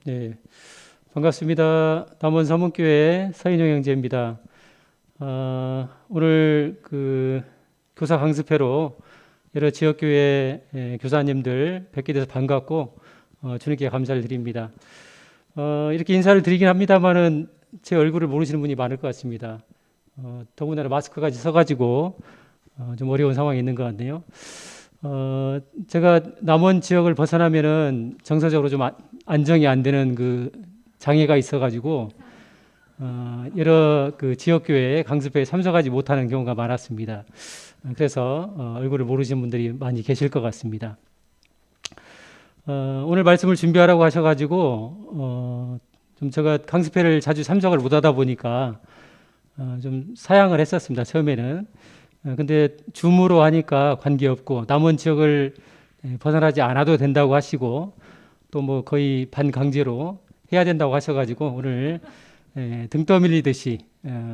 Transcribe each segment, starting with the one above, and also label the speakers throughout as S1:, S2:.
S1: 네, 반갑습니다. 남원 서문교회 서인용 형제입니다. 오늘 교사 강습회로 여러 지역교회 교사님들 뵙게 돼서 반갑고 주님께 감사를 드립니다. 이렇게 인사를 드리긴 합니다만은 제 얼굴을 모르시는 분이 많을 것 같습니다. 더군다나 마스크까지 써가지고 좀 어려운 상황이 있는 것 같네요. 제가 남원 지역을 벗어나면은 정서적으로 좀 안정이 안 되는 그 장애가 있어가지고 여러 그 지역교회 강습회에 참석하지 못하는 경우가 많았습니다. 그래서 얼굴을 모르시는 분들이 많이 계실 것 같습니다. 오늘 말씀을 준비하라고 하셔가지고 좀 제가 강습회를 자주 참석을 못하다 보니까 좀 사양을 했었습니다. 처음에는. 근데 줌으로 하니까 관계없고 남원 지역을 벗어나지 않아도 된다고 하시고 또 뭐 거의 반강제로 해야 된다고 하셔가지고 오늘 등 떠밀리듯이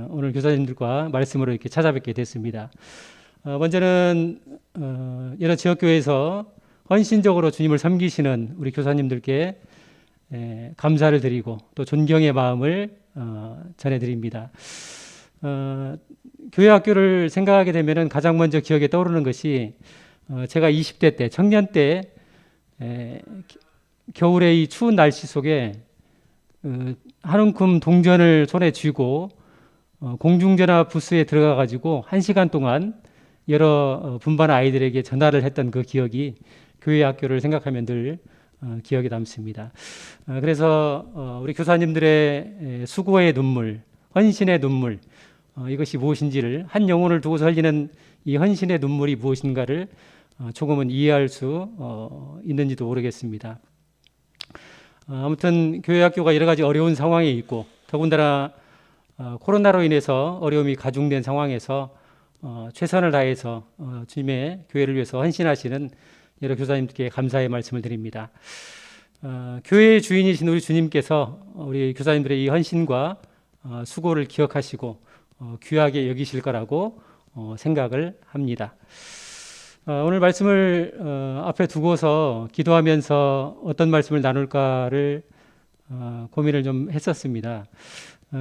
S1: 오늘 교사님들과 말씀으로 이렇게 찾아뵙게 됐습니다. 먼저는 여러 지역교회에서 헌신적으로 주님을 섬기시는 우리 교사님들께 감사를 드리고 또 존경의 마음을 전해드립니다. 교회 학교를 생각하게 되면 가장 먼저 기억에 떠오르는 것이 제가 20대 때 청년 때 겨울의 이 추운 날씨 속에 한 움큼 동전을 손에 쥐고 공중전화 부스에 들어가 가지고 1시간 동안 여러 분반 아이들에게 전화를 했던 그 기억이 교회 학교를 생각하면 늘 기억에 남습니다. 그래서 우리 교사님들의 수고의 눈물, 헌신의 눈물, 이것이 무엇인지를 한 영혼을 두고서 흘리는 이 헌신의 눈물이 무엇인가를 조금은 이해할 수 있는지도 모르겠습니다. 아무튼 교회 학교가 여러 가지 어려운 상황에 있고 더군다나 코로나로 인해서 어려움이 가중된 상황에서 최선을 다해서 주님의 교회를 위해서 헌신하시는 여러 교사님께 감사의 말씀을 드립니다. 교회의 주인이신 우리 주님께서 우리 교사님들의 이 헌신과 수고를 기억하시고 귀하게 여기실 거라고 생각을 합니다. 오늘 말씀을 앞에 두고서 기도하면서 어떤 말씀을 나눌까를 고민을 좀 했었습니다.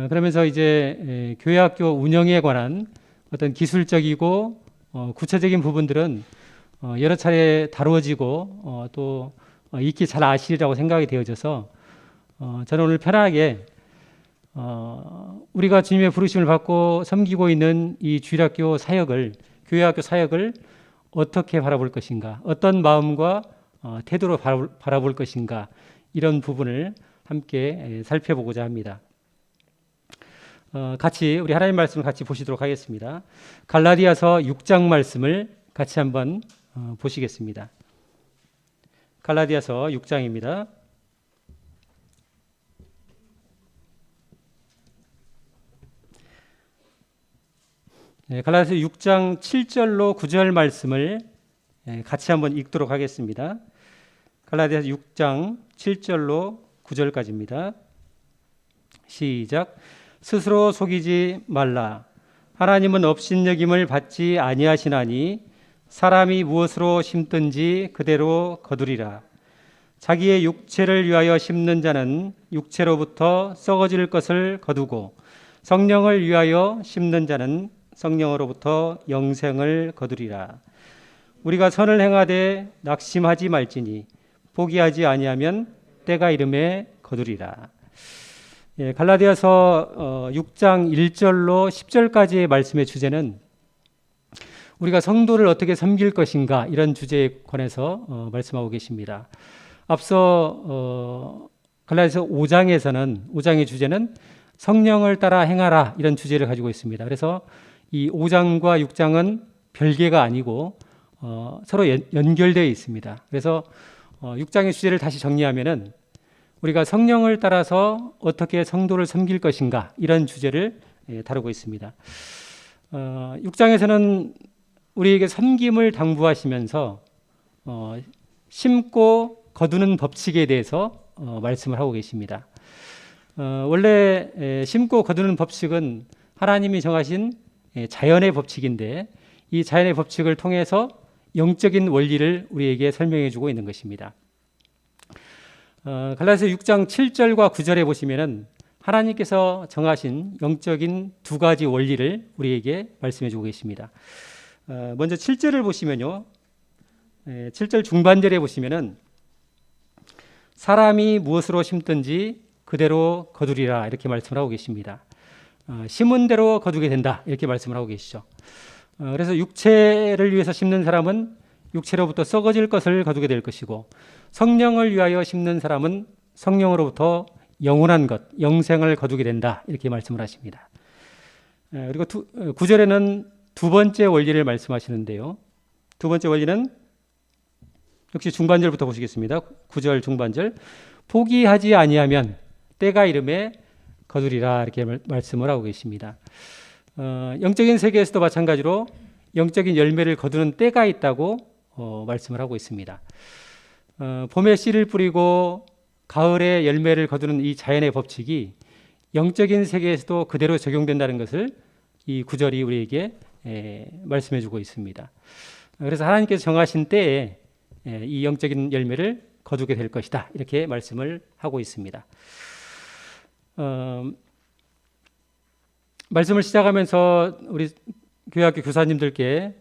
S1: 그러면서 이제 교회 학교 운영에 관한 어떤 기술적이고 구체적인 부분들은 여러 차례 다루어지고 또 익히 잘 아시리라고 생각이 되어져서 저는 오늘 편하게 우리가 주님의 부르심을 받고 섬기고 있는 이 주일학교 사역을, 교회학교 사역을 어떻게 바라볼 것인가, 어떤 마음과 태도로 바라볼 것인가, 이런 부분을 함께 살펴보고자 합니다. 같이 우리 하나님 말씀을 같이 보시도록 하겠습니다. 갈라디아서 6장 말씀을 같이 한번 보시겠습니다. 갈라디아서 6장입니다. 갈라디아서 6장 7절로 9절 말씀을 같이 한번 읽도록 하겠습니다. 갈라디아서 6장 7절로 9절까지입니다. 시작. 스스로 속이지 말라. 하나님은 업신여김을 받지 아니하시나니 사람이 무엇으로 심든지 그대로 거두리라. 자기의 육체를 위하여 심는 자는 육체로부터 썩어질 것을 거두고 성령을 위하여 심는 자는 성령으로부터 영생을 거두리라. 우리가 선을 행하되 낙심하지 말지니 포기하지 아니하면 때가 이름에 거두리라. 갈라디아서 6장 1절로 10절까지의 말씀의 주제는 우리가 성도를 어떻게 섬길 것인가, 이런 주제에 관해서 말씀하고 계십니다. 앞서 갈라디아서 5장의 주제는 성령을 따라 행하라, 이런 주제를 가지고 있습니다. 그래서 이 5장과 6장은 별개가 아니고 서로 연결되어 있습니다. 그래서 6장의 주제를 다시 정리하면은 우리가 성령을 따라서 어떻게 성도를 섬길 것인가, 이런 주제를 다루고 있습니다. 6장에서는 우리에게 섬김을 당부하시면서 심고 거두는 법칙에 대해서 말씀을 하고 계십니다. 원래 심고 거두는 법칙은 하나님이 정하신 자연의 법칙인데 이 자연의 법칙을 통해서 영적인 원리를 우리에게 설명해 주고 있는 것입니다. 갈라디아서 6장 7절과 9절에 보시면은 하나님께서 정하신 영적인 두 가지 원리를 우리에게 말씀해 주고 계십니다. 먼저 7절을 보시면요. 7절 중반절에 보시면은 사람이 무엇으로 심든지 그대로 거두리라 이렇게 말씀을 하고 계십니다. 심은 대로 거두게 된다 이렇게 말씀을 하고 계시죠. 그래서 육체를 위해서 심는 사람은 육체로부터 썩어질 것을 거두게 될 것이고 성령을 위하여 심는 사람은 성령으로부터 영원한 것, 영생을 거두게 된다 이렇게 말씀을 하십니다. 그리고 9절에는 두 번째 원리를 말씀하시는데요. 두 번째 원리는 역시 중반절부터 보시겠습니다. 9절 중반절 포기하지 아니하면 때가 이름에 거두리라 이렇게 말씀을 하고 계십니다. 영적인 세계에서도 마찬가지로 영적인 열매를 거두는 때가 있다고 말씀을 하고 있습니다. 봄에 씨를 뿌리고 가을에 열매를 거두는 이 자연의 법칙이 영적인 세계에서도 그대로 적용된다는 것을 이 구절이 우리에게 말씀해 주고 있습니다. 그래서 하나님께서 정하신 때에 이 영적인 열매를 거두게 될 것이다 이렇게 말씀을 하고 있습니다. 말씀을 시작하면서 우리 교회학교 교사님들께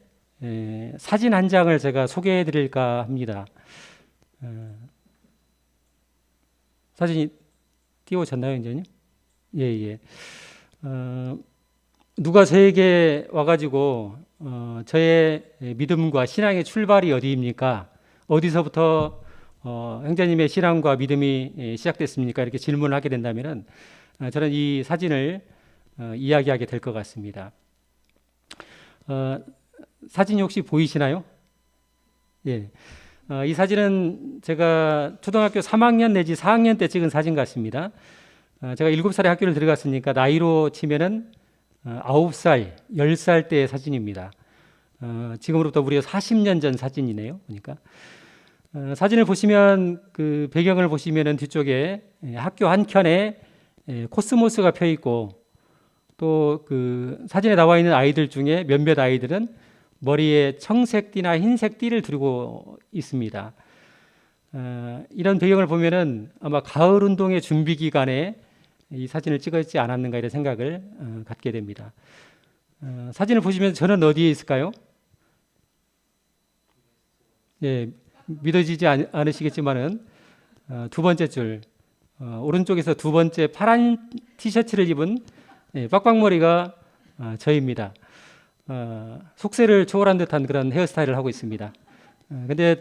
S1: 사진 한 장을 제가 소개해 드릴까 합니다. 사진이 띄워졌나요, 인전님? 예. 누가 저에게 와가지고 저의 믿음과 신앙의 출발이 어디입니까? 어디서부터 형제님의 신앙과 믿음이 시작됐습니까? 이렇게 질문을 하게 된다면은 저는 이 사진을 이야기하게 될 것 같습니다. 사진이 혹시 보이시나요? 예. 이 사진은 제가 초등학교 3학년 내지 4학년 때 찍은 사진 같습니다. 제가 7살에 학교를 들어갔으니까 나이로 치면은 9살, 10살 때의 사진입니다. 지금으로부터 무려 40년 전 사진이네요. 보니까 사진을 보시면 그 배경을 보시면은 뒤쪽에 학교 한 켠에 코스모스가 펴 있고 또 그 사진에 나와 있는 아이들 중에 몇몇 아이들은 머리에 청색 띠나 흰색 띠를 두르고 있습니다. 이런 배경을 보면은 아마 가을 운동의 준비 기간에 이 사진을 찍었지 않았는가 이런 생각을 갖게 됩니다. 사진을 보시면 저는 어디에 있을까요? 예, 믿어지지 않으시겠지만은 두 번째 줄 오른쪽에서 두 번째 파란 티셔츠를 입은 빡빡머리가 저입니다. 속세를 초월한 듯한 그런 헤어스타일을 하고 있습니다. 근데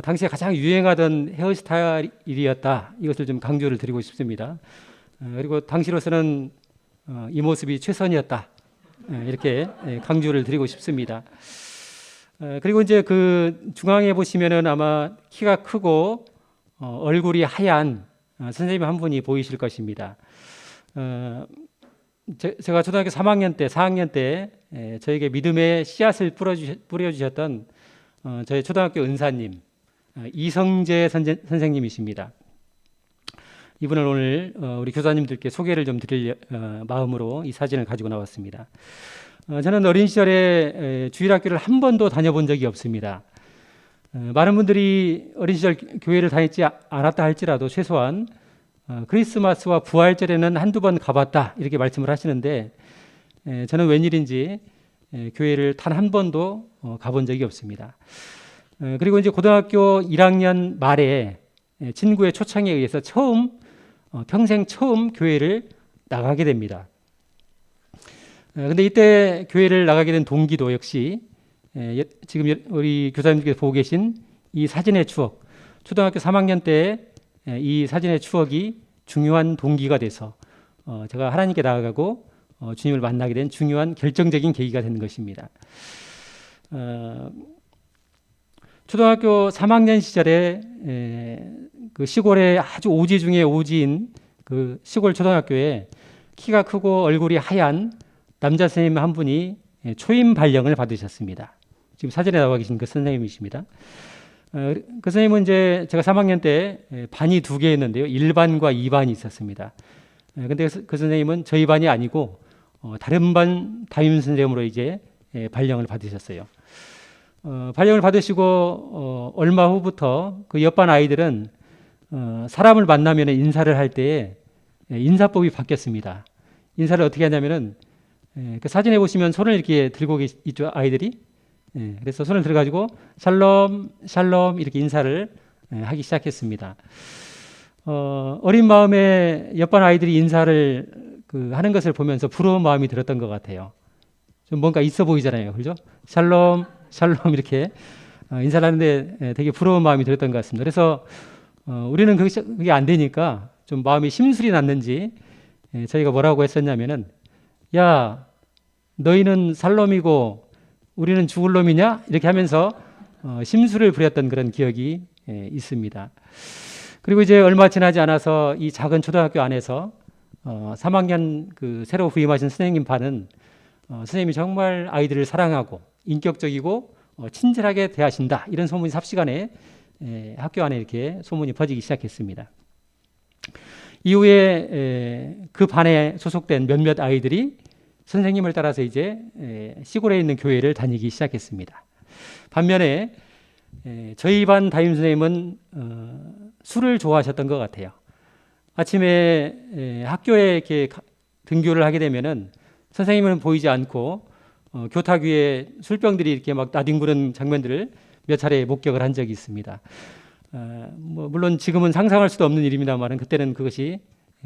S1: 당시에 가장 유행하던 헤어스타일이었다. 이것을 좀 강조를 드리고 싶습니다. 그리고 당시로서는 이 모습이 최선이었다. 이렇게 강조를 드리고 싶습니다. 그리고 이제 그 중앙에 보시면은 아마 키가 크고 얼굴이 하얀 선생님 한 분이 보이실 것입니다. 제가 초등학교 3학년 때, 4학년 때 저에게 믿음의 씨앗을 뿌려주셨던 저희 초등학교 은사님 이성재 선생님이십니다. 이분을 오늘 우리 교사님들께 소개를 좀 드릴 마음으로 이 사진을 가지고 나왔습니다. 저는 어린 시절에 주일학교를 한 번도 다녀본 적이 없습니다. 많은 분들이 어린 시절 교회를 다니지 않았다 할지라도 최소한 크리스마스와 부활절에는 한두 번 가봤다 이렇게 말씀을 하시는데 저는 웬일인지 교회를 단 한 번도 가본 적이 없습니다. 그리고 이제 고등학교 1학년 말에 친구의 초청에 의해서 평생 처음 교회를 나가게 됩니다. 근데 이때 교회를 나가게 된 동기도 역시 지금 우리 교사님께서 보고 계신 이 사진의 추억, 초등학교 3학년 때 이 사진의 추억이 중요한 동기가 돼서 제가 하나님께 나아가고 주님을 만나게 된 중요한 결정적인 계기가 된 것입니다. 초등학교 3학년 시절에 그 시골의 아주 오지 중에 오지인 그 시골 초등학교에 키가 크고 얼굴이 하얀 남자 선생님 한 분이 초임 발령을 받으셨습니다. 지금 사진에 나와 계신 그 선생님이십니다. 그 선생님은 이제 제가 3학년 때 반이 두 개였는데요. 1반과 2반이 있었습니다. 근데 그 선생님은 저희 반이 아니고 다른 반 담임 선생님으로 이제 발령을 받으셨어요. 발령을 받으시고 얼마 후부터 그 옆반 아이들은 사람을 만나면 인사를 할 때에 인사법이 바뀌었습니다. 인사를 어떻게 하냐면은 그 사진에 보시면 손을 이렇게 들고 있죠, 아이들이. 그래서 손을 들어가지고 샬롬, 샬롬 이렇게 인사를 하기 시작했습니다. 어린 마음에 옆반 아이들이 인사를 하는 것을 보면서 부러운 마음이 들었던 것 같아요. 좀 뭔가 있어 보이잖아요, 그죠? 샬롬, 샬롬 이렇게 인사를 하는데 되게 부러운 마음이 들었던 것 같습니다. 그래서 우리는 그게 안 되니까 좀 마음이 심술이 났는지 저희가 뭐라고 했었냐면은, 야, 너희는 살롬이고 우리는 죽을 놈이냐? 이렇게 하면서 심술을 부렸던 그런 기억이 있습니다. 그리고 이제 얼마 지나지 않아서 이 작은 초등학교 안에서 3학년 새로 부임하신 선생님 반은 선생님이 정말 아이들을 사랑하고 인격적이고 친절하게 대하신다, 이런 소문이 삽시간에 학교 안에 이렇게 소문이 퍼지기 시작했습니다. 이후에 그 반에 소속된 몇몇 아이들이 선생님을 따라서 이제 시골에 있는 교회를 다니기 시작했습니다. 반면에 저희 반 담임 선생님은 술을 좋아하셨던 것 같아요. 아침에 학교에 이렇게 등교를 하게 되면은 선생님은 보이지 않고 교탁 위에 술병들이 이렇게 막 나뒹구는 장면들을 몇 차례 목격을 한 적이 있습니다. 물론 지금은 상상할 수도 없는 일입니다만 그때는 그것이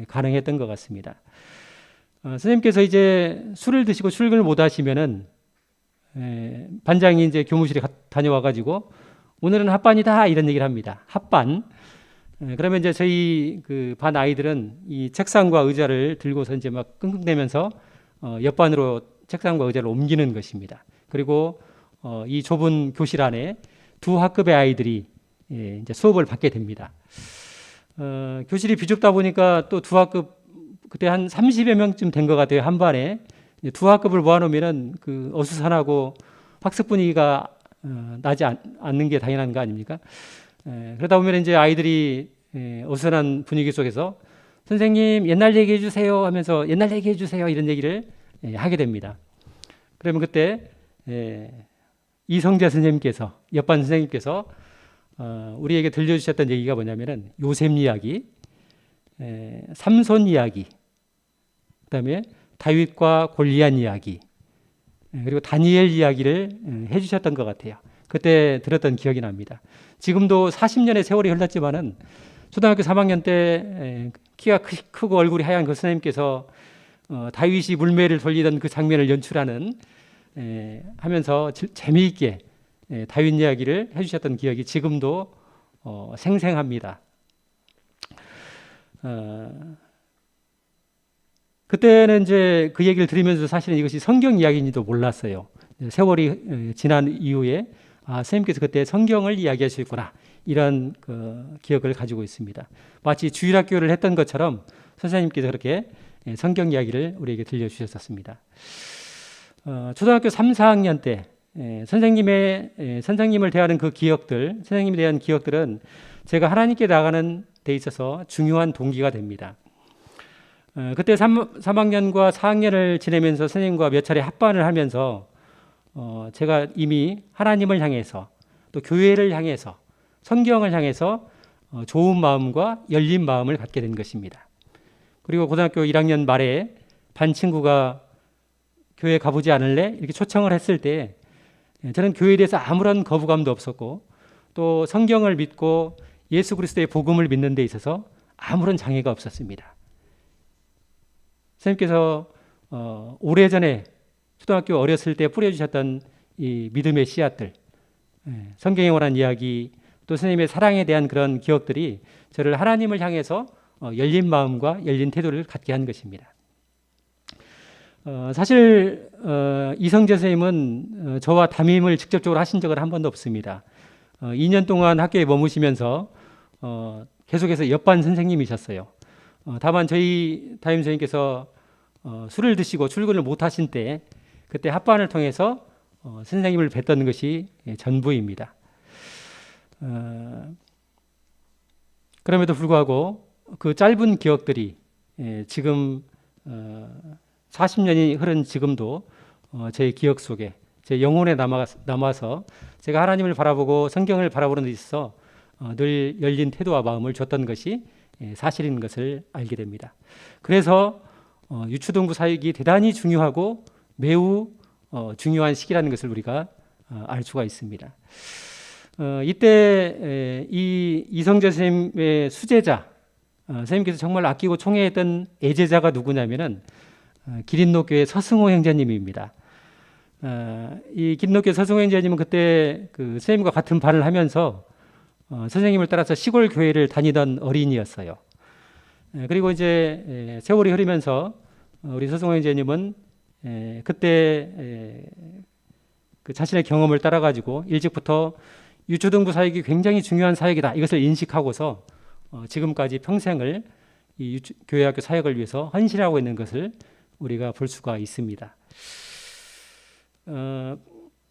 S1: 가능했던 것 같습니다. 선생님께서 이제 술을 드시고 출근을 못 하시면은 반장이 이제 교무실에 다녀와 가지고 오늘은 합반이다 이런 얘기를 합니다. 합반. 그러면 이제 저희 반 아이들은 이 책상과 의자를 들고서 이제 막 끙끙대면서 옆반으로 책상과 의자를 옮기는 것입니다. 그리고 이 좁은 교실 안에 두 학급의 아이들이 이제 수업을 받게 됩니다. 교실이 비좁다 보니까 또 두 학급, 그때 한 30여 명쯤 된 것 같아요. 한 반에. 두 학급을 모아놓으면 어수선하고 학습 분위기가 나지 않는 게 당연한 거 아닙니까? 그러다 보면 이제 아이들이 어수선한 분위기 속에서 선생님 옛날 얘기해 주세요 하면서 옛날 얘기해 주세요 이런 얘기를 하게 됩니다. 그러면 그때 이성재 선생님께서, 옆반 선생님께서 우리에게 들려주셨던 얘기가 뭐냐면은 요셉 이야기, 삼손 이야기, 그다음에 다윗과 골리앗 이야기, 그리고 다니엘 이야기를 해주셨던 것 같아요. 그때 들었던 기억이 납니다. 지금도 40년의 세월이 흘렀지만은 초등학교 3학년 때 키가 크고 얼굴이 하얀 그 선생님께서 다윗이 물매를 돌리던 그 장면을 연출하는 하면서 재미있게 다윗 이야기를 해주셨던 기억이 지금도 생생합니다. 그때는 이제 그 얘기를 들으면서 사실은 이것이 성경 이야기인지도 몰랐어요. 세월이 지난 이후에 선생님께서 그때 성경을 이야기하셨구나 이런 기억을 가지고 있습니다. 마치 주일학교를 했던 것처럼 선생님께서 그렇게 성경 이야기를 우리에게 들려주셨습니다. 초등학교 3, 4학년 때 선생님을 대하는 그 기억들, 선생님에 대한 기억들은 제가 하나님께 나가는 데 있어서 중요한 동기가 됩니다. 그때 3학년과 4학년을 지내면서 선생님과 몇 차례 합반을 하면서 제가 이미 하나님을 향해서 또 교회를 향해서 성경을 향해서 좋은 마음과 열린 마음을 갖게 된 것입니다. 그리고 고등학교 1학년 말에 반 친구가 교회 가보지 않을래? 이렇게 초청을 했을 때 저는 교회에 대해서 아무런 거부감도 없었고 또 성경을 믿고 예수 그리스도의 복음을 믿는 데 있어서 아무런 장애가 없었습니다. 선생님께서 오래전에 초등학교 어렸을 때 뿌려주셨던 이 믿음의 씨앗들, 성경에 관한 이야기, 또 선생님의 사랑에 대한 그런 기억들이 저를 하나님을 향해서 열린 마음과 열린 태도를 갖게 한 것입니다. 사실 이성재 선생님은 저와 담임을 직접적으로 하신 적은 한 번도 없습니다. 2년 동안 학교에 머무시면서 계속해서 옆반 선생님이셨어요. 다만 저희 담임 선생님께서 술을 드시고 출근을 못 하신 때 그때 합반을 통해서 선생님을 뵀던 것이 전부입니다. 그럼에도 불구하고 그 짧은 기억들이 지금 40년이 흐른 지금도 제 기억 속에 제 영혼에 남아서 제가 하나님을 바라보고 성경을 바라보는 데 있어서 늘 열린 태도와 마음을 줬던 것이 사실인 것을 알게 됩니다. 그래서 유초등부 사역이 대단히 중요하고 매우 중요한 시기라는 것을 우리가 알 수가 있습니다. 이때 이 이성재 선생님의 수제자, 선생님께서 정말 아끼고 총애했던 애제자가 누구냐면은 기린노교회 서승호 형제님입니다. 이 기린노교회 서승호 형제님은 그때 그 선생님과 같은 반을 하면서 선생님을 따라서 시골 교회를 다니던 어린이였어요. 그리고 이제 세월이 흐르면서 우리 서승호 형제님은 그때 그 자신의 경험을 따라 가지고 일찍부터 유초등부 사역이 굉장히 중요한 사역이다 이것을 인식하고서 지금까지 평생을 이 교회학교 사역을 위해서 헌신하고 있는 것을 우리가 볼 수가 있습니다.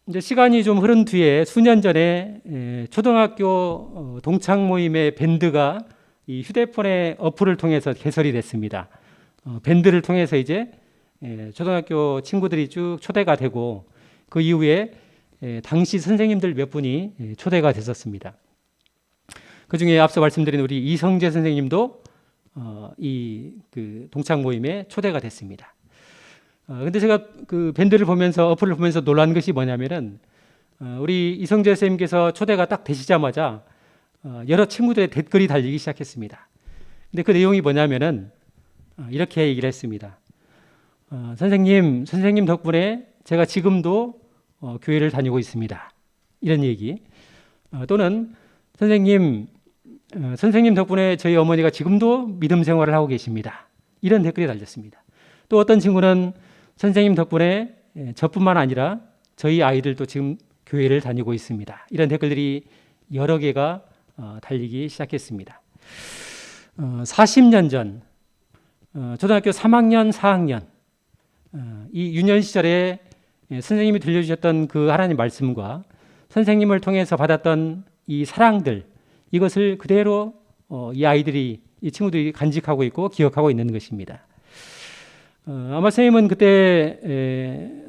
S1: 이제 시간이 좀 흐른 뒤에 수년 전에 초등학교 동창 모임의 밴드가 이 휴대폰의 어플을 통해서 개설이 됐습니다. 밴드를 통해서 이제 초등학교 친구들이 쭉 초대가 되고 그 이후에 당시 선생님들 몇 분이 초대가 됐었습니다. 그 중에 앞서 말씀드린 우리 이성재 선생님도 이 그 동창 모임에 초대가 됐습니다. 근데 제가 그 밴드를 보면서 어플을 보면서 놀란 것이 뭐냐면은 우리 이성재 선생님께서 초대가 딱 되시자마자 여러 친구들의 댓글이 달리기 시작했습니다. 근데 그 내용이 뭐냐면은 이렇게 얘기를 했습니다. 선생님 덕분에 제가 지금도 교회를 다니고 있습니다. 이런 얘기. 또는 선생님 덕분에 저희 어머니가 지금도 믿음 생활을 하고 계십니다. 이런 댓글이 달렸습니다. 또 어떤 친구는 선생님 덕분에 저뿐만 아니라 저희 아이들도 지금 교회를 다니고 있습니다. 이런 댓글들이 여러 개가 달리기 시작했습니다. 40년 전 초등학교 3학년, 4학년 이 유년 시절에 선생님이 들려주셨던 그 하나님 말씀과 선생님을 통해서 받았던 이 사랑들 이것을 그대로 이 아이들이 이 친구들이 간직하고 있고 기억하고 있는 것입니다. 아마 선생님은 그때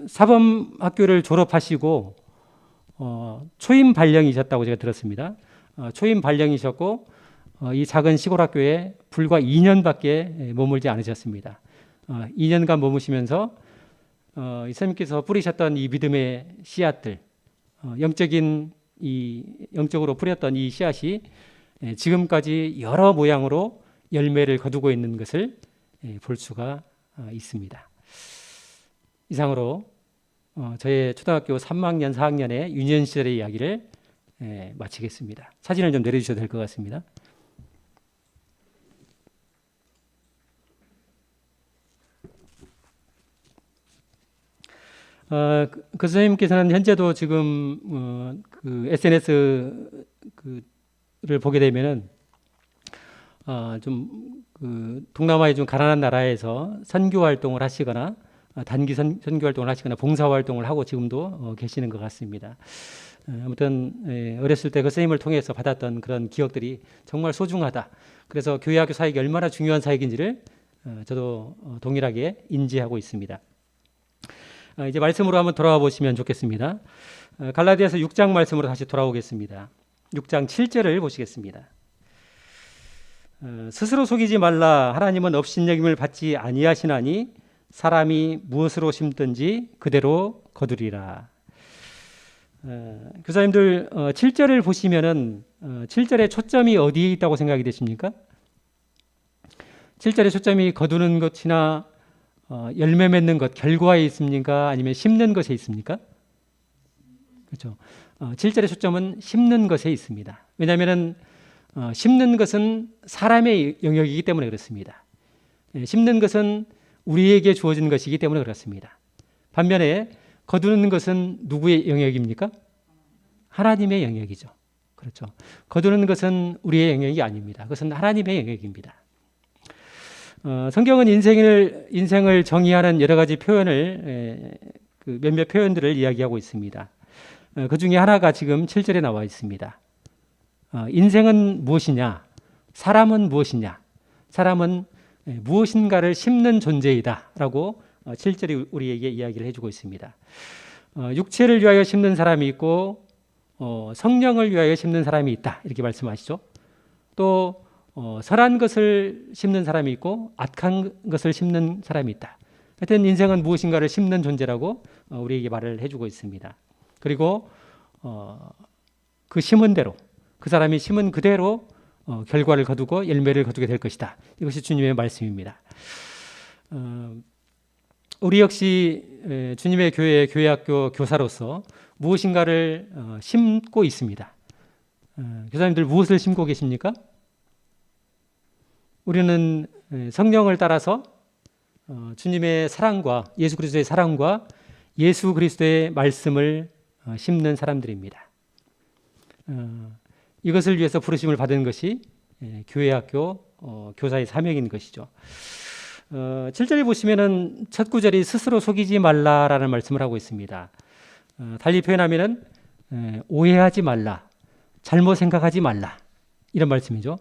S1: 사범학교를 졸업하시고 초임 발령이셨다고 제가 들었습니다. 초임 발령이셨고 이 작은 시골 학교에 불과 2년밖에 머물지 않으셨습니다. 2년간 머무시면서 이 선생님께서 뿌리셨던 이 믿음의 씨앗들, 영적으로 뿌렸던 이 씨앗이 지금까지 여러 모양으로 열매를 거두고 있는 것을 볼 수가 있습니다. 이상으로 저의 초등학교 3학년, 4학년의 유년 시절의 이야기를 마치겠습니다. 사진을 좀 내려주셔도 될 것 같습니다. 그 선생님께서는 현재도 지금 그 SNS를 보게 되면은 좀 그 동남아의 좀 가난한 나라에서 선교 활동을 하시거나 단기 선교 활동을 하시거나 봉사 활동을 하고 지금도 계시는 것 같습니다. 아무튼 어렸을 때 그 선생님을 통해서 받았던 그런 기억들이 정말 소중하다. 그래서 교회학교 사역이 얼마나 중요한 사역인지를 저도 동일하게 인지하고 있습니다. 이제 말씀으로 한번 돌아와 보시면 좋겠습니다. 갈라디아서 6장 말씀으로 다시 돌아오겠습니다. 6장 7절을 보시겠습니다. 스스로 속이지 말라. 하나님은 업신여김을 받지 아니하시나니 사람이 무엇으로 심든지 그대로 거두리라. 교사님들 7절을 보시면은 7절의 초점이 어디에 있다고 생각이 되십니까? 7절의 초점이 거두는 것이나 열매 맺는 것, 결과에 있습니까? 아니면 심는 것에 있습니까? 그렇죠. 7절의 초점은 심는 것에 있습니다. 왜냐하면 심는 것은 사람의 영역이기 때문에 그렇습니다. 심는 것은 우리에게 주어진 것이기 때문에 그렇습니다. 반면에 거두는 것은 누구의 영역입니까? 하나님의 영역이죠. 그렇죠. 거두는 것은 우리의 영역이 아닙니다. 그것은 하나님의 영역입니다. 성경은 인생을 정의하는 여러 가지 표현을 몇몇 표현들을 이야기하고 있습니다. 그 중에 하나가 지금 7절에 나와 있습니다. 인생은 무엇이냐? 사람은 무엇이냐? 사람은 무엇인가를 심는 존재이다 라고 7절이 우리에게 이야기를 해주고 있습니다. 육체를 위하여 심는 사람이 있고 성령을 위하여 심는 사람이 있다 이렇게 말씀하시죠. 또 선한 것을 심는 사람이 있고 악한 것을 심는 사람이 있다. 하여튼 인생은 무엇인가를 심는 존재라고 우리에게 말을 해주고 있습니다. 그리고 그 심은 대로, 그 사람이 심은 그대로 결과를 거두고 열매를 거두게 될 것이다. 이것이 주님의 말씀입니다. 우리 역시 주님의 교회, 교회학교 교사로서 무엇인가를 심고 있습니다. 교사님들 무엇을 심고 계십니까? 우리는 성령을 따라서 주님의 사랑과 예수 그리스도의 사랑과 예수 그리스도의 말씀을 심는 사람들입니다. 이것을 위해서 부르심을 받은 것이 교회학교 교사의 사명인 것이죠. 7절에 보시면은 첫 구절이 스스로 속이지 말라라는 말씀을 하고 있습니다. 달리 표현하면은 오해하지 말라, 잘못 생각하지 말라 이런 말씀이죠.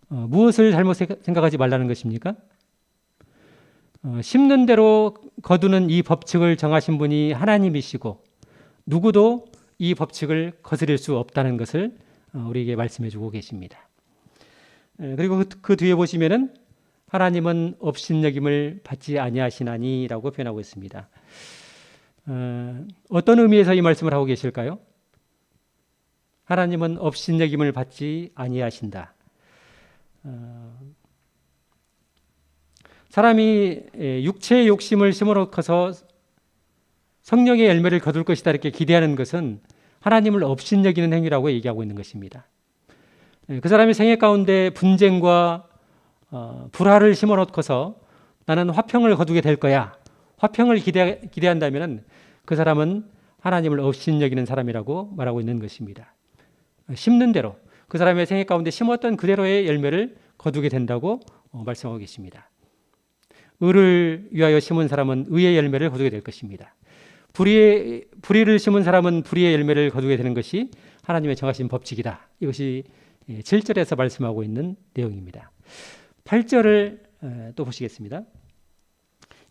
S1: 무엇을 잘못 생각하지 말라는 것입니까? 심는 대로 거두는 이 법칙을 정하신 분이 하나님이시고 누구도 이 법칙을 거스릴 수 없다는 것을 우리에게 말씀해 주고 계십니다. 그리고 그 뒤에 보시면은 하나님은 업신여김을 받지 아니하시나니라고 표현하고 있습니다. 어떤 의미에서 이 말씀을 하고 계실까요? 하나님은 업신여김을 받지 아니하신다. 사람이 육체의 욕심을 심어놓고서 성령의 열매를 거둘 것이다 이렇게 기대하는 것은 하나님을 업신여기는 행위라고 얘기하고 있는 것입니다. 그 사람의 생애 가운데 분쟁과 불화를 심어놓고서 나는 화평을 거두게 될 거야, 화평을 기대한다면 그 사람은 하나님을 업신여기는 사람이라고 말하고 있는 것입니다. 심는 대로 그 사람의 생애 가운데 심었던 그대로의 열매를 거두게 된다고 말씀하고 계십니다. 의를 위하여 심은 사람은 의의 열매를 거두게 될 것입니다. 불의를 심은 사람은 불의의 열매를 거두게 되는 것이 하나님의 정하신 법칙이다. 이것이 7절에서 말씀하고 있는 내용입니다. 8절을 또 보시겠습니다.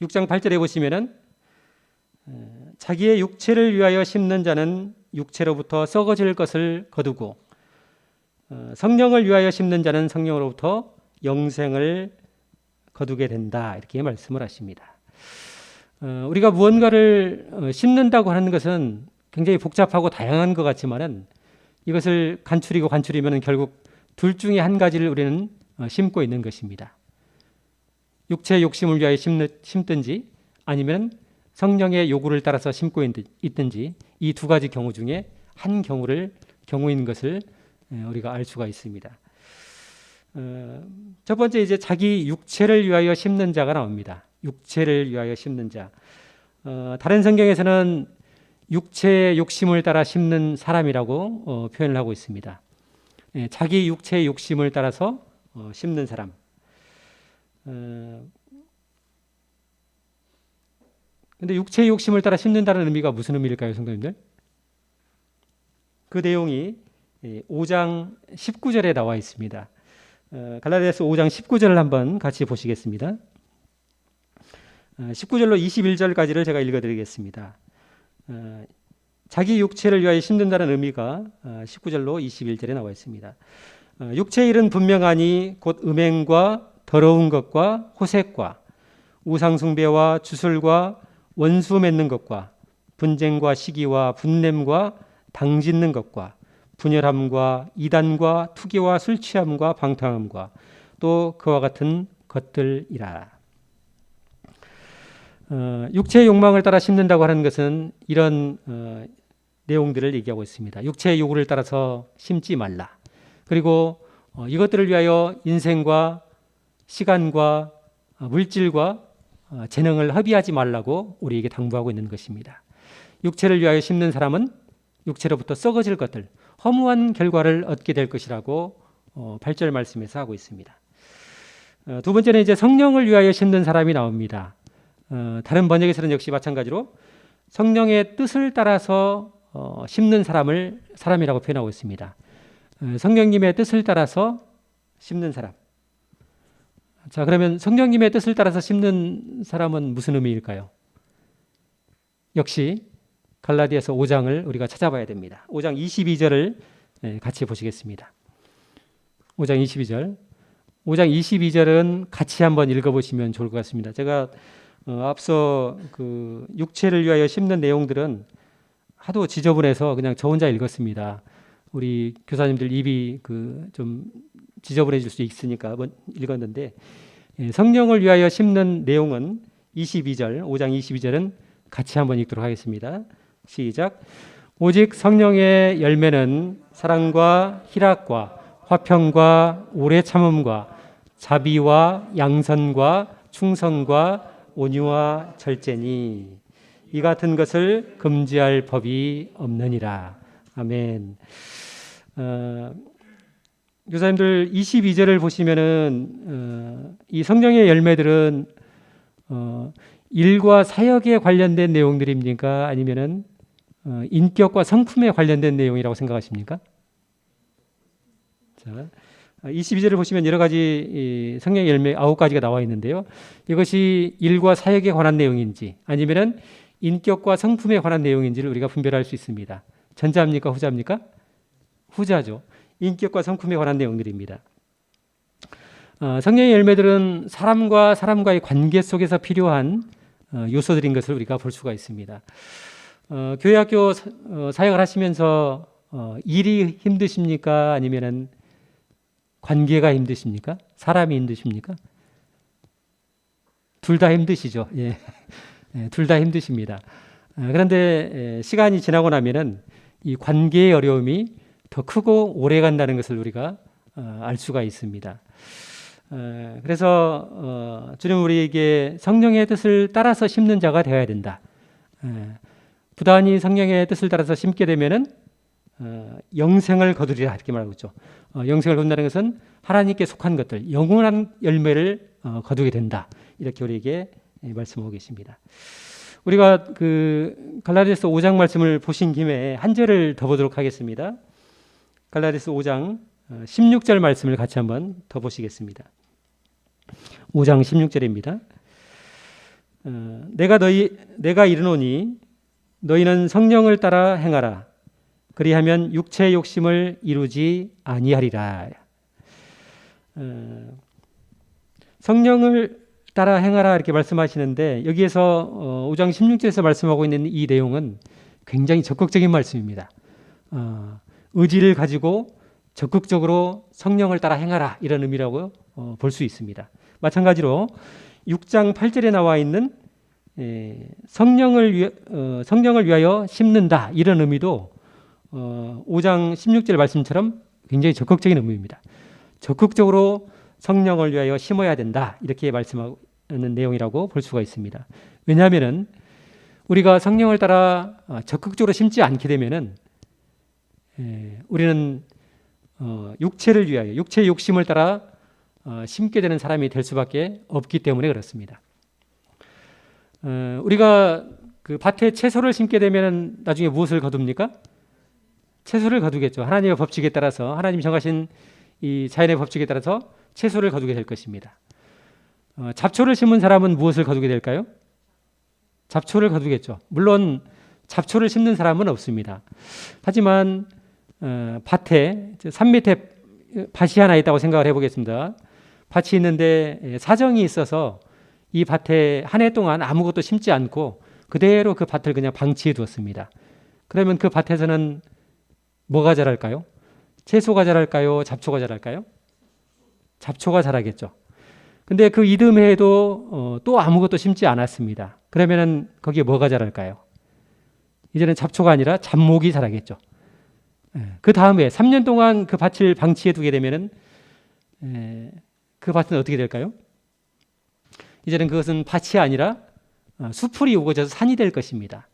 S1: 6장 8절에 보시면은 자기의 육체를 위하여 심는 자는 육체로부터 썩어질 것을 거두고 성령을 위하여 심는 자는 성령으로부터 영생을 거두게 된다. 이렇게 말씀을 하십니다. 우리가 무언가를 심는다고 하는 것은 굉장히 복잡하고 다양한 것 같지만은 이것을 간추리면 결국 둘 중에 한 가지를 우리는 심고 있는 것입니다. 육체의 욕심을 위하여 심든지 아니면 성령의 요구를 따라서 심고 있든지 이 두 가지 경우 중에 한 경우인 것을 우리가 알 수가 있습니다. 첫 번째 이제 자기 육체를 위하여 심는 자가 나옵니다. 육체를 위하여 심는 자. 다른 성경에서는 육체의 욕심을 따라 심는 사람이라고 표현을 하고 있습니다. 자기 육체의 욕심을 따라서 심는 사람. 근데 육체의 욕심을 따라 심는다는 의미가 무슨 의미일까요, 성도님들? 그 내용이 5장 19절에 나와 있습니다. 갈라디아서 5장 19절을 한번 같이 보시겠습니다. 19절로 21절까지를 제가 읽어드리겠습니다. 자기 육체를 위하여 심는다는 의미가 19절로 21절에 나와 있습니다. 육체의 일은 분명하니 곧 음행과 더러운 것과 호색과 우상숭배와 주술과 원수 맺는 것과 분쟁과 시기와 분냄과 당짓는 것과 분열함과 이단과 투기와 술 취함과 방탕함과 또 그와 같은 것들이라. 육체의 욕망을 따라 심는다고 하는 것은 이런 내용들을 얘기하고 있습니다. 육체의 요구를 따라서 심지 말라. 그리고 이것들을 위하여 인생과 시간과 물질과 재능을 허비하지 말라고 우리에게 당부하고 있는 것입니다. 육체를 위하여 심는 사람은 육체로부터 썩어질 것들, 허무한 결과를 얻게 될 것이라고 8절 말씀에서 하고 있습니다. 두 번째는 이제 성령을 위하여 심는 사람이 나옵니다. 다른 번역에서는 역시 마찬가지로 성령의 뜻을 따라서 심는 사람이라고 표현하고 있습니다. 성령님의 뜻을 따라서 심는 사람. 자, 그러면 성령님의 뜻을 따라서 심는 사람은 무슨 의미일까요? 역시 갈라디아서 5장을 우리가 찾아봐야 됩니다. 5장 22절을 같이 보시겠습니다. 5장 22절. 5장 22절은 같이 한번 읽어보시면 좋을 것 같습니다. 제가 앞서 그 육체를 위하여 심는 내용들은 하도 지저분해서 그냥 저 혼자 읽었습니다. 우리 교사님들 입이 그 좀 지저분해질 수 있으니까 한번 읽었는데, 성령을 위하여 심는 내용은 22절, 5장 22절은 같이 한번 읽도록 하겠습니다. 시작. 오직 성령의 열매는 사랑과 희락과 화평과 오래 참음과 자비와 양선과 충성과 온유와 절제니 이 같은 것을 금지할 법이 없느니라. 아멘. 교사님들 22절을 보시면은 이 성령의 열매들은 일과 사역에 관련된 내용들입니까? 아니면은 인격과 성품에 관련된 내용이라고 생각하십니까? 자, 22절을 보시면 여러 가지 성령의 열매 9가지가 나와 있는데요. 이것이 일과 사역에 관한 내용인지 아니면은 인격과 성품에 관한 내용인지를 우리가 분별할 수 있습니다. 전자입니까? 후자입니까? 후자죠. 인격과 성품에 관한 내용들입니다. 성령의 열매들은 사람과 사람과의 관계 속에서 필요한 요소들인 것을 우리가 볼 수가 있습니다. 교회학교 사역을 하시면서 일이 힘드십니까? 아니면은 관계가 힘드십니까? 사람이 힘드십니까? 둘 다 힘드시죠. 예. 둘 다 힘드십니다. 그런데 시간이 지나고 나면은 이 관계의 어려움이 더 크고 오래 간다는 것을 우리가 알 수가 있습니다. 그래서 주님 우리에게 성령의 뜻을 따라서 심는 자가 되어야 된다. 부단히 성령의 뜻을 따라서 심게 되면은 영생을 거두리라 이렇게 말하고 있죠. 영생을 거둔다는 것은 하나님께 속한 것들, 영원한 열매를 거두게 된다. 이렇게 우리에게 말씀하고 계십니다. 우리가 그 갈라디아서 5장 말씀을 보신 김에 한 절을 더 보도록 하겠습니다. 갈라디아서 5장 16절 말씀을 같이 한번 더 보시겠습니다. 5장 16절입니다. 내가 이르노니 너희는 성령을 따라 행하라. 그리하면 육체의 욕심을 이루지 아니하리라. 성령을 따라 행하라 이렇게 말씀하시는데 여기에서 5장 16절에서 말씀하고 있는 이 내용은 굉장히 적극적인 말씀입니다. 의지를 가지고 적극적으로 성령을 따라 행하라 이런 의미라고 볼 수 있습니다. 마찬가지로 6장 8절에 나와 있는 성령을 위하여 심는다 이런 의미도 5장 16절 말씀처럼 굉장히 적극적인 의미입니다. 적극적으로 성령을 위하여 심어야 된다 이렇게 말씀하는 내용이라고 볼 수가 있습니다. 왜냐하면은 우리가 성령을 따라 적극적으로 심지 않게 되면은 우리는 육체를 위하여 육체의 욕심을 따라 심게 되는 사람이 될 수밖에 없기 때문에 그렇습니다. 우리가 그 밭에 채소를 심게 되면 나중에 무엇을 거둡니까? 채소를 거두겠죠. 하나님의 법칙에 따라서 하나님이 정하신 이 자연의 법칙에 따라서 채소를 거두게 될 것입니다. 잡초를 심은 사람은 무엇을 거두게 될까요? 잡초를 거두겠죠. 물론 잡초를 심는 사람은 없습니다. 하지만 밭에 산 밑에 밭이 하나 있다고 생각을 해보겠습니다. 밭이 있는데 사정이 있어서 이 밭에 한 해 동안 아무것도 심지 않고 그대로 그 밭을 그냥 방치해 두었습니다. 그러면 그 밭에서는 뭐가 자랄까요? 채소가 자랄까요? 잡초가 자랄까요? 잡초가 자라겠죠. 근데 그 이듬해에도 또 아무것도 심지 않았습니다. 그러면은 거기에 뭐가 자랄까요? 이제는 잡초가 아니라 잡목이 자라겠죠. 그 다음에 3년 동안 그 밭을 방치해 두게 되면은 그 밭은 어떻게 될까요? 이제는 그것은 밭이 아니라 수풀이 우거져서 산이 될 것입니다.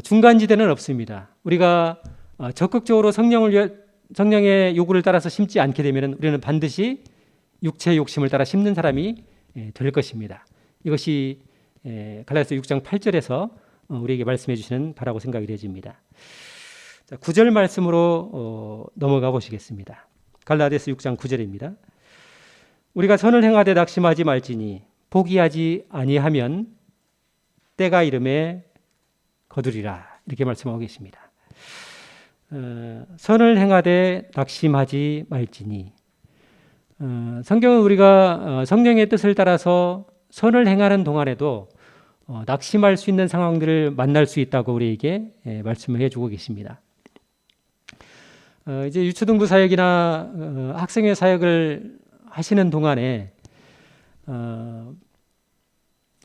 S1: 중간지대는 없습니다. 우리가 적극적으로 성령의 요구를 따라서 심지 않게 되면 우리는 반드시 육체의 욕심을 따라 심는 사람이 될 것입니다. 이것이 갈라디아서 6장 8절에서 우리에게 말씀해 주시는 바라고 생각이 되어집니다. 9절 말씀으로 넘어가 보시겠습니다. 갈라디아서 6장 9절입니다. 우리가 선을 행하되 낙심하지 말지니 포기하지 아니하면 때가 이름에 거두리라 이렇게 말씀하고 계십니다. 선을 행하되 낙심하지 말지니. 성경은 우리가 성령의 뜻을 따라서 선을 행하는 동안에도 낙심할 수 있는 상황들을 만날 수 있다고 우리에게 말씀을 해주고 계십니다. 이제 유초등부 사역이나 학생회 사역을 하시는 동안에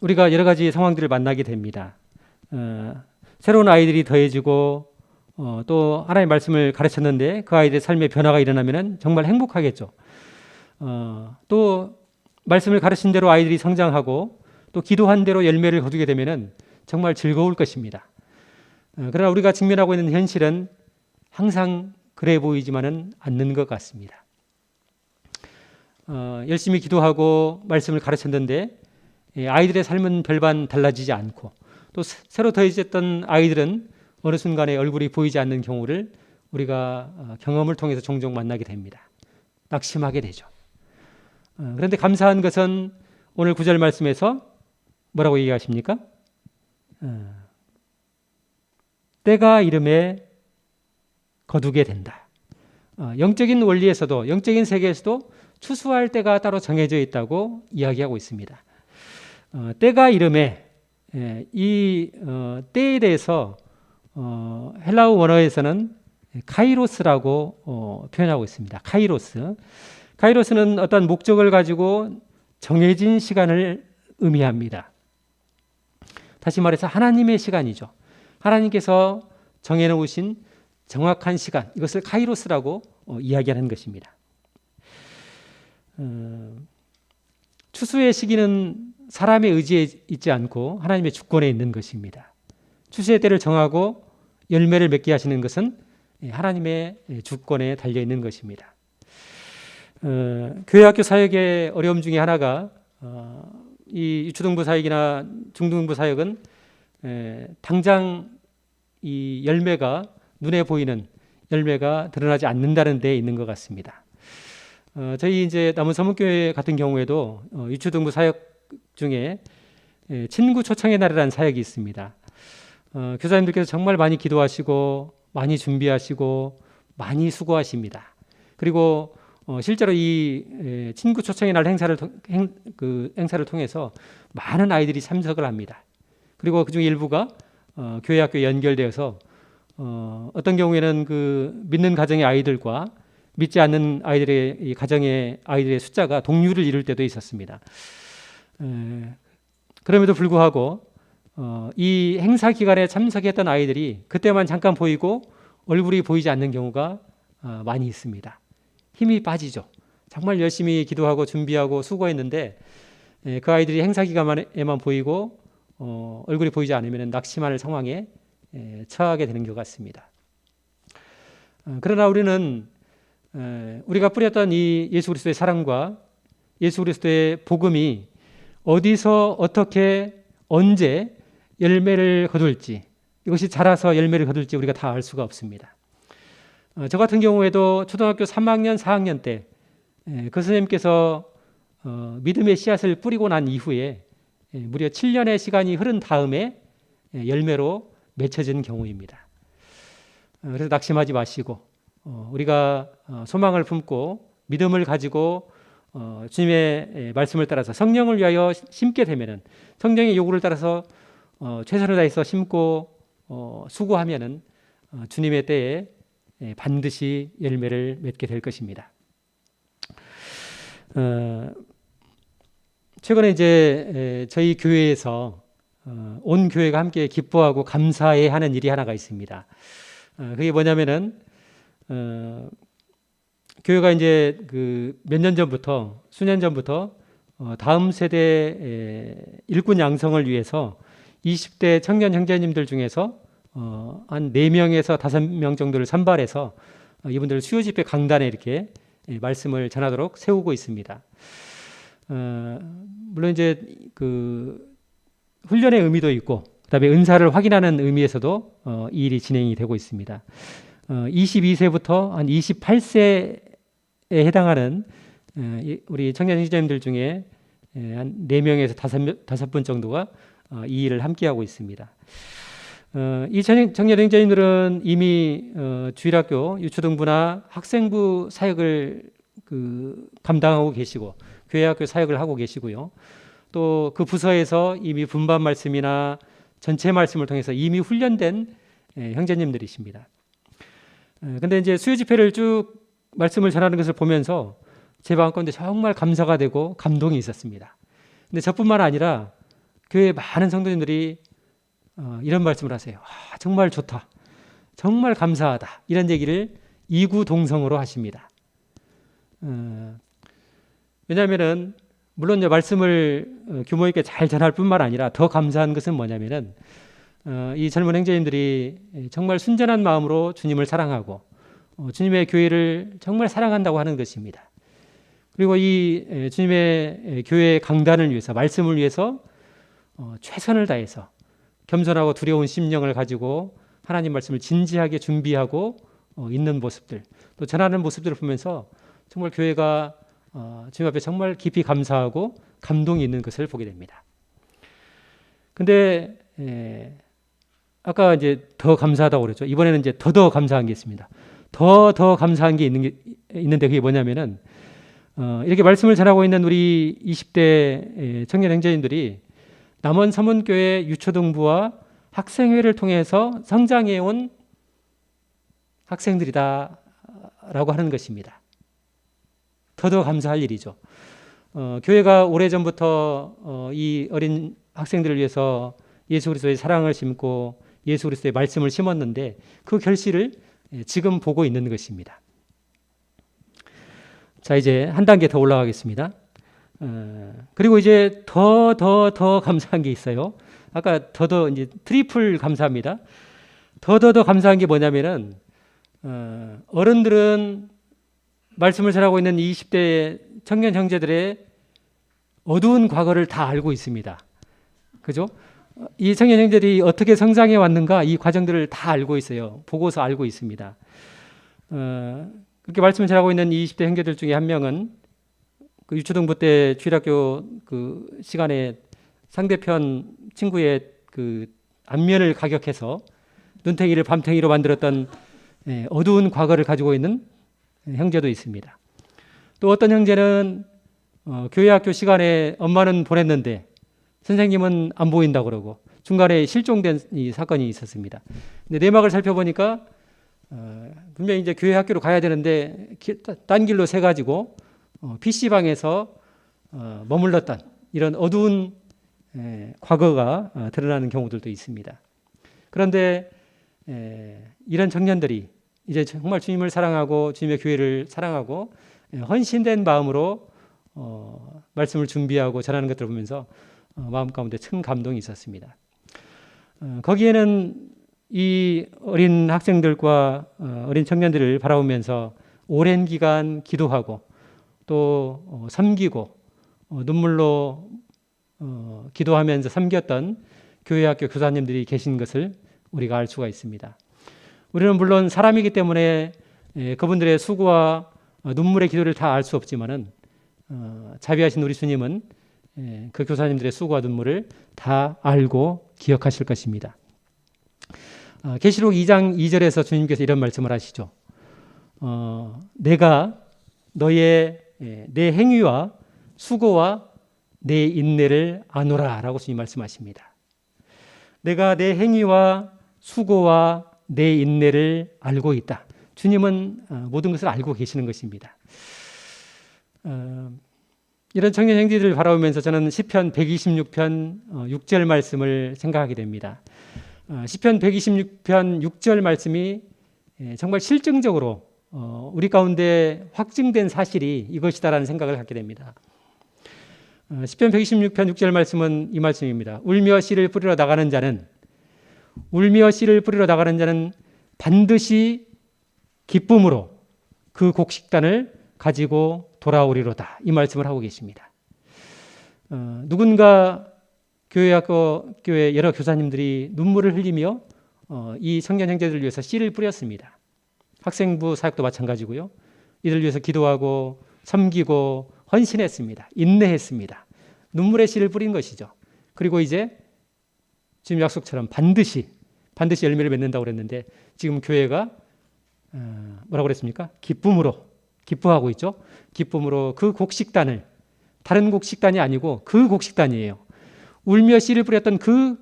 S1: 우리가 여러 가지 상황들을 만나게 됩니다. 새로운 아이들이 더해지고 또 하나님의 말씀을 가르쳤는데 그 아이들의 삶에 변화가 일어나면 정말 행복하겠죠. 또 말씀을 가르친 대로 아이들이 성장하고 또 기도한 대로 열매를 거두게 되면 정말 즐거울 것입니다. 그러나 우리가 직면하고 있는 현실은 항상 그래 보이지만은 않는 것 같습니다. 열심히 기도하고 말씀을 가르쳤는데 아이들의 삶은 별반 달라지지 않고 또 새로 더해졌던 아이들은 어느 순간에 얼굴이 보이지 않는 경우를 우리가 경험을 통해서 종종 만나게 됩니다. 낙심하게 되죠. 그런데 감사한 것은 오늘 9절 말씀에서 뭐라고 얘기하십니까? 때가 이름에 거두게 된다. 영적인 원리에서도 영적인 세계에서도 추수할 때가 따로 정해져 있다고 이야기하고 있습니다. 때가 이름에 이 때에 대해서 헬라어 원어에서는 카이로스라고 표현하고 있습니다. 카이로스는 어떤 목적을 가지고 정해진 시간을 의미합니다. 다시 말해서 하나님의 시간이죠. 하나님께서 정해놓으신 정확한 시간, 이것을 카이로스라고 이야기하는 것입니다. 추수의 시기는 사람의 의지에 있지 않고 하나님의 주권에 있는 것입니다. 추수의 때를 정하고 열매를 맺게 하시는 것은 하나님의 주권에 달려 있는 것입니다. 교회학교 사역의 어려움 중에 하나가 이 유초등부 사역이나 중등부 사역은 당장 이 열매가 눈에 보이는 열매가 드러나지 않는다는 데 있는 것 같습니다. 저희 이제 남원서문교회 같은 경우에도 유초등부 사역 중에 친구 초청의 날이라는 사역이 있습니다. 교사님들께서 정말 많이 기도하시고 많이 준비하시고 많이 수고하십니다. 그리고 실제로 이 친구 초청의 날 행사를 통해서 많은 아이들이 참석을 합니다. 그리고 그중 일부가 교회 학교에 연결되어서 어떤 경우에는 그 믿는 가정의 아이들과 믿지 않는 아이들의 이 가정의 아이들의 숫자가 동률을 이룰 때도 있었습니다. 그럼에도 불구하고 이 행사 기간에 참석했던 아이들이 그때만 잠깐 보이고 얼굴이 보이지 않는 경우가 많이 있습니다. 힘이 빠지죠. 정말 열심히 기도하고 준비하고 수고했는데 그 아이들이 행사 기간에만 보이고 얼굴이 보이지 않으면 낙심할 상황에 처하게 되는 것 같습니다. 그러나 우리는 우리가 뿌렸던 이 예수 그리스도의 사랑과 예수 그리스도의 복음이 어디서 어떻게 언제 열매를 거둘지, 이것이 자라서 열매를 거둘지 우리가 다 알 수가 없습니다. 저 같은 경우에도 초등학교 3학년, 4학년 때 그 선생님께서 믿음의 씨앗을 뿌리고 난 이후에 무려 7년의 시간이 흐른 다음에 열매로 맺혀진 경우입니다. 그래서 낙심하지 마시고 우리가 소망을 품고 믿음을 가지고 주님의 말씀을 따라서 성령을 위하여 심게 되면은, 성령의 요구를 따라서 최선을 다해서 심고 수고하면은 주님의 때에 반드시 열매를 맺게 될 것입니다. 최근에 이제 저희 교회에서 온 교회가 함께 기뻐하고 감사해 하는 일이 하나가 있습니다. 그게 뭐냐면은 교회가 이제 그 몇 년 전부터, 수년 전부터 다음 세대 일꾼 양성을 위해서 20대 청년 형제님들 중에서 한 4명에서 5명 정도를 선발해서 이분들 수요 집회 강단에 이렇게 말씀을 전하도록 세우고 있습니다. 물론 이제 그 훈련의 의미도 있고, 그다음에 은사를 확인하는 의미에서도 이 일이 진행이 되고 있습니다. 22세부터 한 28세에 해당하는 우리 청년 형제님들 중에 한 4명에서 5분 정도가 이 일을 함께하고 있습니다. 이 청년 행정인들은 이미 주일학교 유초등부나 학생부 사역을 감당하고 계시고 교회학교 사역을 하고 계시고요. 또 그 부서에서 이미 분반 말씀이나 전체 말씀을 통해서 이미 훈련된 형제님들이십니다. 근데 이제 수요 집회를 쭉 말씀을 전하는 것을 보면서 제 마음 가운데 정말 감사가 되고 감동이 있었습니다. 근데 저뿐만 아니라 교회 많은 성도님들이 이런 말씀을 하세요. 정말 좋다. 정말 감사하다. 이런 얘기를 이구동성으로 하십니다. 왜냐하면은 물론 이제 말씀을 규모 있게 잘 전할 뿐만 아니라 더 감사한 것은 뭐냐면은 이 젊은 행제님들이 정말 순전한 마음으로 주님을 사랑하고 주님의 교회를 정말 사랑한다고 하는 것입니다. 그리고 이 주님의 교회 강단을 위해서 말씀을 위해서 최선을 다해서 겸손하고 두려운 심령을 가지고 하나님 말씀을 진지하게 준비하고 있는 모습들, 또 전하는 모습들을 보면서 정말 교회가 주님 앞에 정말 깊이 감사하고 감동이 있는 것을 보게 됩니다. 근데 아까 이제 더 감사하다고 그랬죠. 이번에는 이제 더 감사한 게 있습니다. 더 감사한 게 있는데 그게 뭐냐면은 이렇게 말씀을 전하고 있는 우리 20대 청년 행제인들이 남원 서문교회 유초등부와 학생회를 통해서 성장해온 학생들이다라고 하는 것입니다. 더 감사할 일이죠. 교회가 오래전부터 이 어린 학생들을 위해서 예수 그리스도의 사랑을 심고 예수 그리스도의 말씀을 심었는데 그 결실을 지금 보고 있는 것입니다. 자, 이제 한 단계 더 올라가겠습니다. 그리고 이제 더 감사한 게 있어요. 아까 더 이제 트리플 감사합니다. 더 감사한 게 뭐냐면은 어른들은 말씀을 전하고 있는 20대 청년 형제들의 어두운 과거를 다 알고 있습니다. 그죠? 이 청년 형제들이 어떻게 성장해 왔는가 이 과정들을 다 알고 있어요. 보고서 알고 있습니다. 그렇게 말씀을 전하고 있는 20대 형제들 중에 한 명은 그 유초등부 때 주일학교 그 시간에 상대편 친구의 그 안면을 가격해서 눈탱이를 밤탱이로 만들었던 어두운 과거를 가지고 있는 형제도 있습니다. 또 어떤 형제는 교회 학교 시간에 엄마는 보냈는데 선생님은 안 보인다고 그러고 중간에 실종된 이 사건이 있었습니다. 근데 내막을 살펴보니까 분명히 이제 교회 학교로 가야 되는데 딴 길로 새 가지고 PC방에서 머물렀던 이런 어두운 과거가 드러나는 경우들도 있습니다. 그런데 이런 청년들이 이제 정말 주님을 사랑하고 주님의 교회를 사랑하고 헌신된 마음으로 말씀을 준비하고 전하는 것들을 보면서 마음 가운데 큰 감동이 있었습니다. 거기에는 이 어린 학생들과 어린 청년들을 바라보면서 오랜 기간 기도하고 또 섬기고 눈물로 기도하면서 섬겼던 교회 학교 교사님들이 계신 것을 우리가 알 수가 있습니다. 우리는 물론 사람이기 때문에 그분들의 수고와 눈물의 기도를 다 알 수 없지만은 자비하신 우리 주님은 그 교사님들의 수고와 눈물을 다 알고 기억하실 것입니다. 계시록 2장 2절에서 주님께서 이런 말씀을 하시죠. 내가 너의 내 행위와 수고와 내 인내를 아노라 라고 주님 말씀하십니다. 내가 내 행위와 수고와 내 인내를 알고 있다. 주님은 모든 것을 알고 계시는 것입니다. 이런 청년 형제들을 바라보면서 저는 시편 126편 6절 말씀을 생각하게 됩니다. 시편 126편 6절 말씀이 정말 실증적으로 우리 가운데 확증된 사실이 이것이다라는 생각을 갖게 됩니다. 시편 126편 6절 말씀은 이 말씀입니다. 울며 씨를 뿌리러 나가는 자는 반드시 기쁨으로 그 곡식단을 가지고 돌아오리로다. 이 말씀을 하고 계십니다. 누군가 교회 여러 교사님들이 눈물을 흘리며 이 청년 형제들을 위해서 씨를 뿌렸습니다. 학생부 사역도 마찬가지고요. 이들을 위해서 기도하고 섬기고 헌신했습니다. 인내했습니다. 눈물의 씨를 뿌린 것이죠. 그리고 이제 주님 약속처럼 반드시 반드시 열매를 맺는다고 그랬는데 지금 교회가 뭐라고 그랬습니까? 기쁨으로 기뻐하고 있죠. 기쁨으로 그 곡식단을, 다른 곡식단이 아니고 그 곡식단이에요. 울며 씨를 뿌렸던 그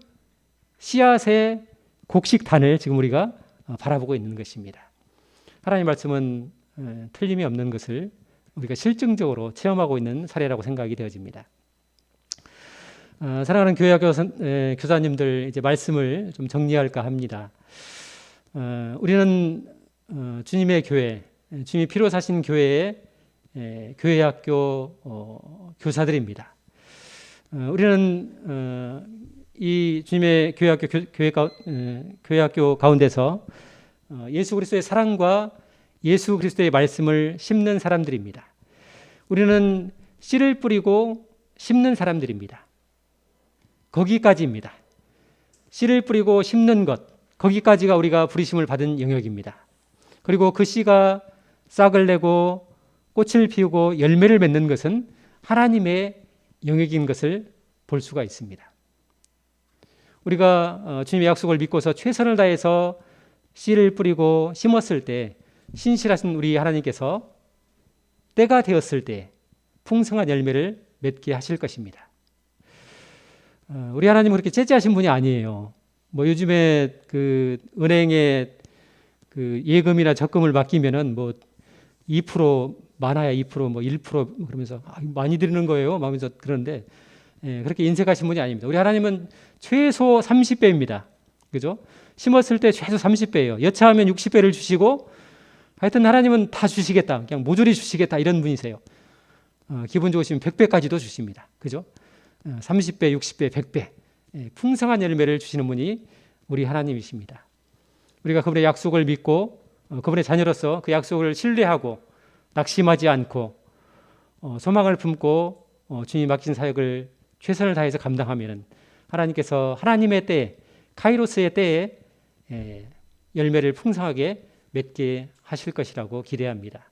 S1: 씨앗의 곡식단을 지금 우리가 바라보고 있는 것입니다. 하나님의 말씀은 틀림이 없는 것을 우리가 실증적으로 체험하고 있는 사례라고 생각이 되어집니다. 사랑하는 교회학교 교사님들, 이제 말씀을 좀 정리할까 합니다. 우리는 주님의 교회, 주님이 피로 사신 교회의 교회학교 교사들입니다. 우리는 이 주님의 교회학교 가운데서 예수 그리스도의 사랑과 예수 그리스도의 말씀을 심는 사람들입니다. 우리는 씨를 뿌리고 심는 사람들입니다. 거기까지입니다. 씨를 뿌리고 심는 것, 거기까지가 우리가 부르심을 받은 영역입니다. 그리고 그 씨가 싹을 내고 꽃을 피우고 열매를 맺는 것은 하나님의 영역인 것을 볼 수가 있습니다. 우리가 주님의 약속을 믿고서 최선을 다해서 씨를 뿌리고 심었을 때 신실하신 우리 하나님께서 때가 되었을 때 풍성한 열매를 맺게 하실 것입니다. 우리 하나님은 그렇게 째째하신 분이 아니에요. 뭐 요즘에 그 은행에 그 예금이나 적금을 맡기면은 뭐 2% 많아야 2% 뭐 1% 그러면서 많이 드리는 거예요. 하면서 그러는데 그렇게 인색하신 분이 아닙니다. 우리 하나님은 최소 30배입니다. 그죠? 심었을 때 최소 30배예요. 여차하면 60배를 주시고 하여튼 하나님은 다 주시겠다. 그냥 모조리 주시겠다. 이런 분이세요. 기분 좋으시면 100배까지도 주십니다. 그죠? 30배, 60배, 100배 풍성한 열매를 주시는 분이 우리 하나님이십니다. 우리가 그분의 약속을 믿고 그분의 자녀로서 그 약속을 신뢰하고 낙심하지 않고 소망을 품고 주님이 맡긴 사역을 최선을 다해서 감당하면 하나님께서 하나님의 때에, 카이로스의 때에 열매를 풍성하게 맺게 하실 것이라고 기대합니다.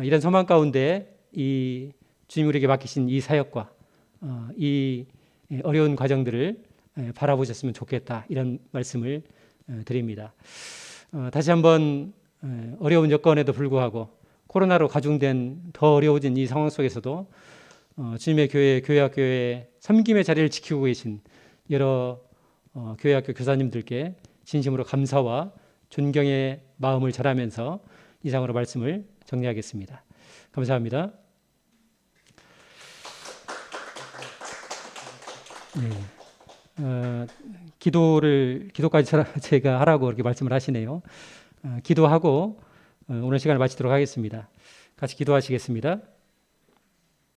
S1: 이런 소망 가운데 이 주님 우리에게 맡기신 이 사역과 이 어려운 과정들을 바라보셨으면 좋겠다, 이런 말씀을 드립니다. 다시 한번 어려운 여건에도 불구하고 코로나로 가중된 더 어려워진 이 상황 속에서도 주님의 교회, 교회학교의 섬김의 자리를 지키고 계신 여러 교회학교 교사님들께 진심으로 감사와 존경의 마음을 전하면서 이상으로 말씀을 정리하겠습니다. 감사합니다. 네. 기도까지 제가 하라고 그렇게 말씀을 하시네요. 기도하고 오늘 시간을 마치도록 하겠습니다. 같이 기도하시겠습니다.